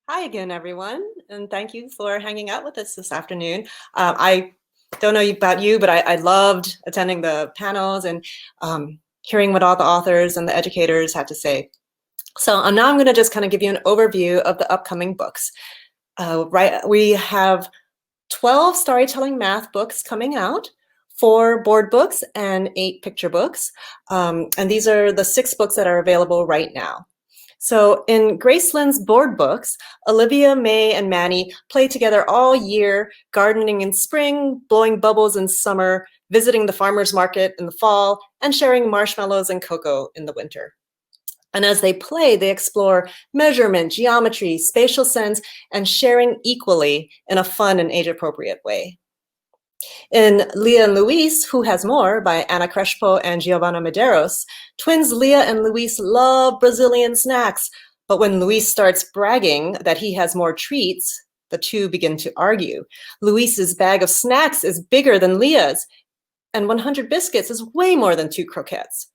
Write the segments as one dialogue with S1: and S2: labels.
S1: Hi again, everyone, and thank you for hanging out with us this afternoon. I don't know about you, but I loved attending the panels and hearing what all the authors and the educators had to say. So now I'm going to just kind of give you an overview of the upcoming books. We have 12 storytelling math books coming out, 4 board books and 8 picture books. And these are the 6 books that are available right now. So in Graceland's board books, Olivia, May, and Manny play together all year, gardening in spring, blowing bubbles in summer, visiting the farmer's market in the fall, and sharing marshmallows and cocoa in the winter. And as they play, they explore measurement, geometry, spatial sense, and sharing equally in a fun and age-appropriate way. In Leah and Luis, Who Has More by Ana Crespo and Giovanna Medeiros, twins Leah and Luis love Brazilian snacks, but when Luis starts bragging that he has more treats, the two begin to argue. Luis's bag of snacks is bigger than Leah's, and 100 biscuits is way more than 2 croquettes.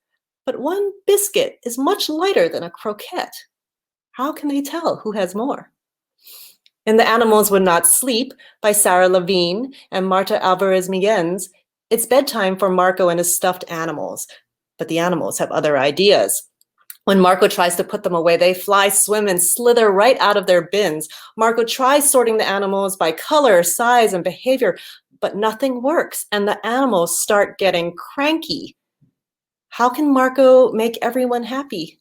S1: But 1 biscuit is much lighter than a croquette. How can they tell who has more? In The Animals Would Not Sleep by Sarah Levine and Marta Alvarez Miguens, it's bedtime for Marco and his stuffed animals, but the animals have other ideas. When Marco tries to put them away, they fly, swim, and slither right out of their bins. Marco tries sorting the animals by color, size, and behavior, but nothing works, and the animals start getting cranky. How can Marco make everyone happy?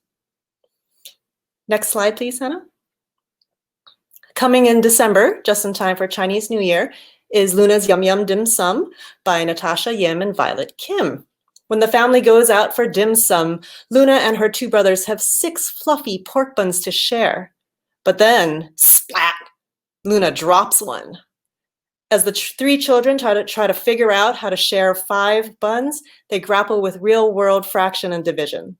S1: Next slide, please, Hannah. Coming in December, just in time for Chinese New Year, is Luna's Yum Yum Dim Sum by Natasha Yim and Violet Kim. When the family goes out for dim sum, Luna and her 2 brothers have 6 fluffy pork buns to share. But then, splat, Luna drops one. As the 3 children try to figure out how to share 5 buns, they grapple with real-world fractions and division.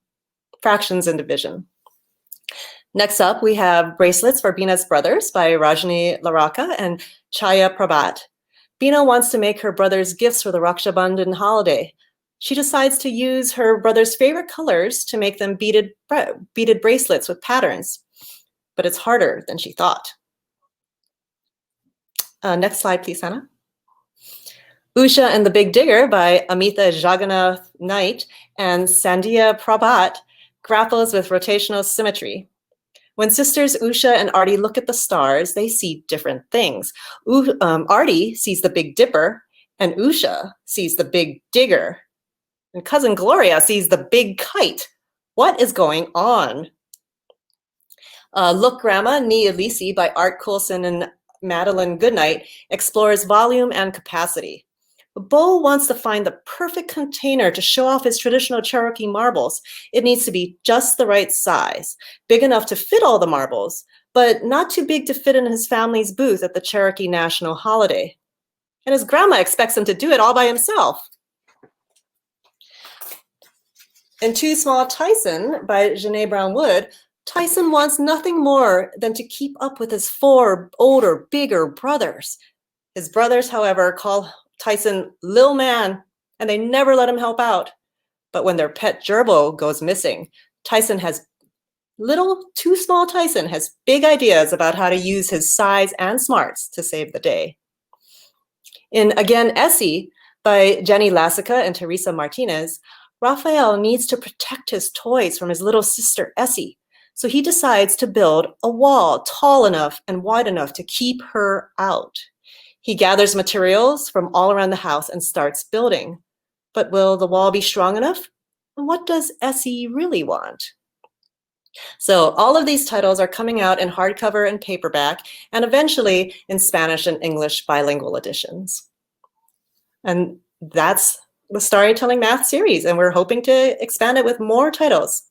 S1: Next up, we have Bracelets for Bina's Brothers by Rajni Laraka and Chaya Prabhat. Bina wants to make her brothers gifts for the Raksha Bandhan holiday. She decides to use her brother's favorite colors to make them beaded bracelets with patterns, but it's harder than she thought. Next slide, please, Hannah. Usha and the Big Digger by Amita Jagannath Knight and Sandhya Prabhat grapples with rotational symmetry. When sisters Usha and Artie look at the stars, they see different things. Artie sees the Big Dipper, and Usha sees the Big Digger. And cousin Gloria sees the big kite. What is going on? Look Grandma, Ni Elisi by Art Coulson and Madeline Goodnight explores volume and capacity. Bo wants to find the perfect container to show off his traditional Cherokee marbles. It needs to be just the right size, big enough to fit all the marbles, but not too big to fit in his family's booth at the Cherokee National Holiday. And his grandma expects him to do it all by himself. In Too Small Tyson by Janae Brown Wood, Tyson wants nothing more than to keep up with his 4 older, bigger brothers. His brothers, however, call Tyson Lil Man, and they never let him help out. But when their pet gerbil goes missing, Too Small Tyson has big ideas about how to use his size and smarts to save the day. In Again Essie by Jenny Lassica and Teresa Martinez, Raphael needs to protect his toys from his little sister Essie, so he decides to build a wall tall enough and wide enough to keep her out. He gathers materials from all around the house and starts building. But will the wall be strong enough? And what does Essie really want? So all of these titles are coming out in hardcover and paperback, and eventually in Spanish and English bilingual editions. And that's the Storytelling Math series, and we're hoping to expand it with more titles.